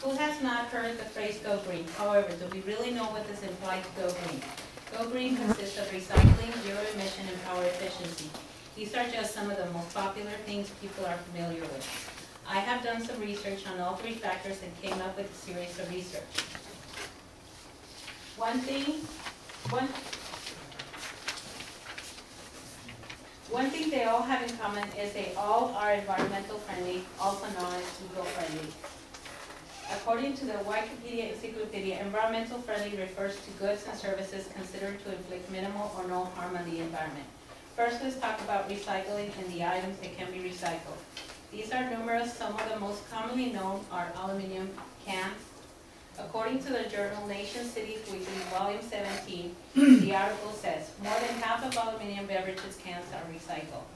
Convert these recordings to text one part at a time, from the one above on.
Who has not heard the phrase go green? However, do we really know what this implies to go green? Go green consists of recycling, zero emission, and power efficiency. These are just some of the most popular things people are familiar with. I have done some research on all three factors and came up with a series of research. One thing they all have in common is they all are environmental friendly, also known as eco-friendly. According to the Wikipedia Encyclopedia, environmental friendly refers to goods and services considered to inflict minimal or no harm on the environment. First, let's talk about recycling and the items that can be recycled. These are numerous. Some of the most commonly known are aluminum cans. According to the journal Nation Cities Weekly, Volume 17, the article says, more than half of aluminum beverages cans are recycled.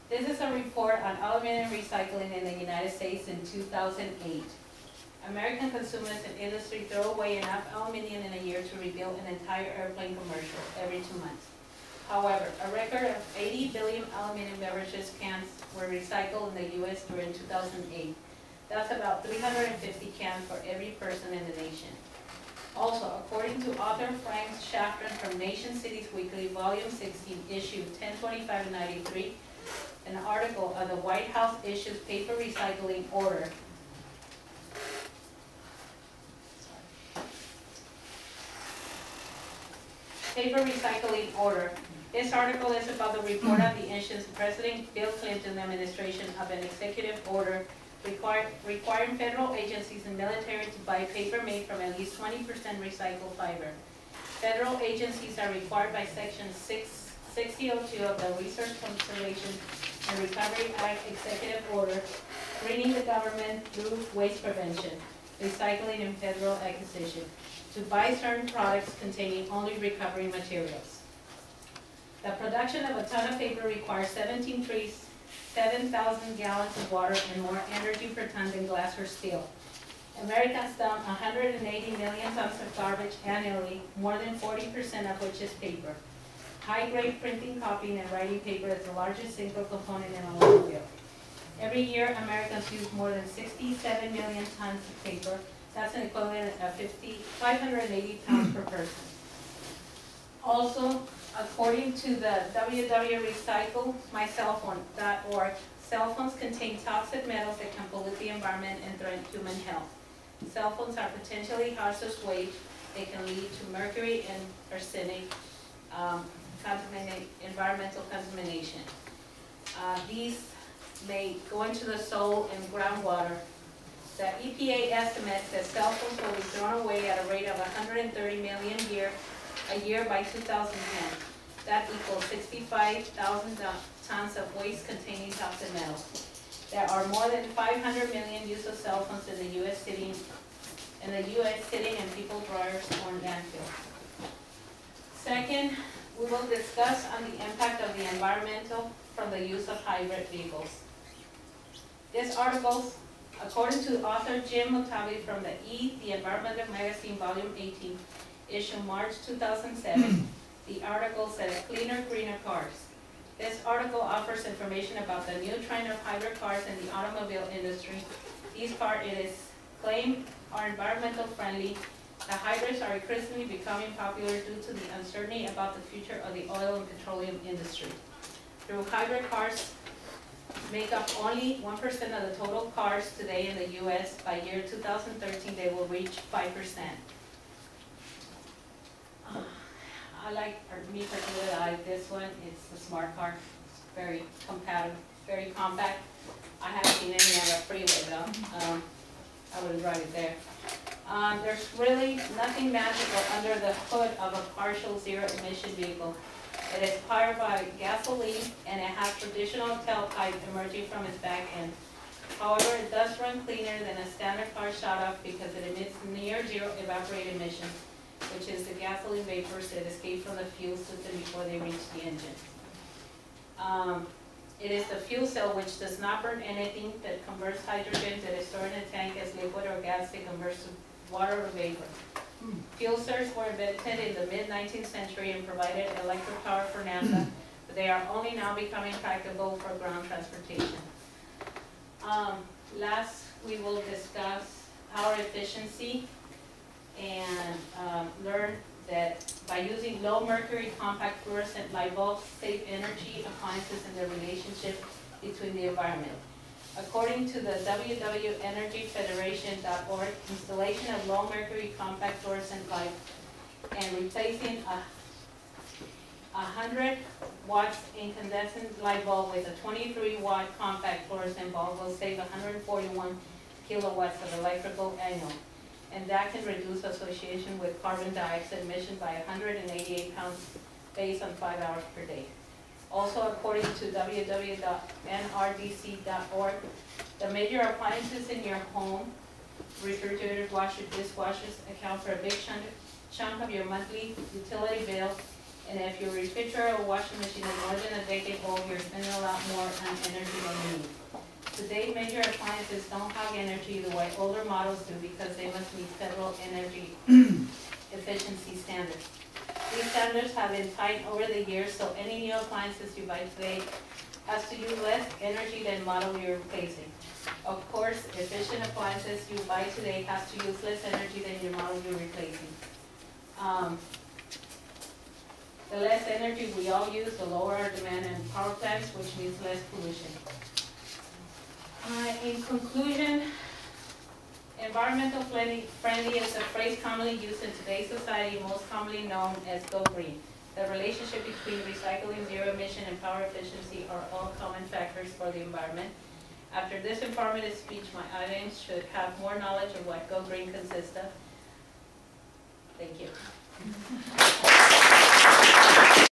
This is a report on aluminum recycling in the United States in 2008. American consumers and industry throw away enough aluminum in a year to rebuild an entire airplane commercial every 2 months. However, a record of 80 billion aluminum beverages cans were recycled in the U.S. during 2008. That's about 350 cans for every person in the nation. Also, according to author Frank Shafran from Nation Cities Weekly, Volume 16, Issue 1025-93, an article of the White House issues paper recycling order. This article is about the report of the issuance of President Bill Clinton administration of an executive order requiring federal agencies and military to buy paper made from at least 20% recycled fiber. Federal agencies are required by Section 6002 of the Research Conservation and Recovery Act Executive Order, greening the government through waste prevention, recycling, and federal acquisition, to buy certain products containing only recovery materials. The production of a ton of paper requires 17 trees, 7,000 gallons of water, and more energy per ton than glass or steel. Americans dump 180 million tons of garbage annually, more than 40% of which is paper. High-grade printing, copying, and writing paper is the largest single component in a landfill. Every year, Americans use more than 67 million tons of paper. That's an equivalent of 580 pounds per person. Also, according to the www.recyclemycellphone.org, cell phones contain toxic metals that can pollute the environment and threaten human health. Cell phones are potentially hazardous waste. They can lead to mercury and arsenic environmental contamination. These may go into the soil and groundwater. The EPA estimates that cell phones will be thrown away at a rate of 130 million a year by 2010. That equals 65,000 tons of waste containing toxic metals. There are more than 500 million use of cell phones in the U.S. sitting in people's drawers or landfills. Second, we will discuss on the impact of the environmental from the use of hybrid vehicles. This article, according to author Jim Mutabi from the Environmental Magazine, Volume 18, issue March 2007, the article says cleaner, greener cars. This article offers information about the new trend of hybrid cars in the automobile industry. These cars, it is claimed, are environmental friendly. The hybrids are increasingly becoming popular due to the uncertainty about the future of the oil and petroleum industry. Through hybrid cars make up only 1% of the total cars today in the U.S. By year 2013, they will reach 5%. Me particularly, I like this one. It's the smart car. It's very compatible, very compact. I haven't seen any on the freeway though. I wouldn't drive it there. There's really nothing magical under the hood of a partial zero-emission vehicle. It is powered by gasoline and it has traditional tailpipe emerging from its back end. However, it does run cleaner than a standard car shut off because it emits near zero evaporated emissions, which is the gasoline vapors that escape from the fuel system before they reach the engine. It is the fuel cell which does not burn anything, that converts hydrogen that is stored in a tank as liquid or gas that converts to water or vapor. Fuel cells were invented in the mid-19th century and provided electric power for NASA, but they are only now becoming practical for ground transportation. Last, we will discuss power efficiency and learn that by using low mercury compact fluorescent light bulbs, save energy, appliances, and the relationship between the environment. According to the www.energyfederation.org, installation of low mercury compact fluorescent light and replacing a 100 watts incandescent light bulb with a 23 watt compact fluorescent bulb will save 141 kilowatts of electrical annual, and that can reduce association with carbon dioxide emission by 188 pounds based on 5 hours per day. Also, according to www.nrdc.org, the major appliances in your home, refrigerators, washers, dishwashers, account for a big chunk of your monthly utility bill. And if your refrigerator or washing machine is more than a decade old, you're spending a lot more on energy than you need. Today, major appliances don't have energy the way older models do because they must meet federal energy efficiency standards. These standards have been tightened over the years, so any new appliances you buy today has to use less energy than model you're replacing. Of course, efficient appliances you buy today has to use less energy than your model you're replacing. The less energy we all use, the lower our demand on power plants, which means less pollution. In conclusion, environmental friendly is a phrase commonly used in today's society, most commonly known as go green. The relationship between recycling, zero emission, and power efficiency are all common factors for the environment. After this informative speech, my audience should have more knowledge of what go green consists of. Thank you.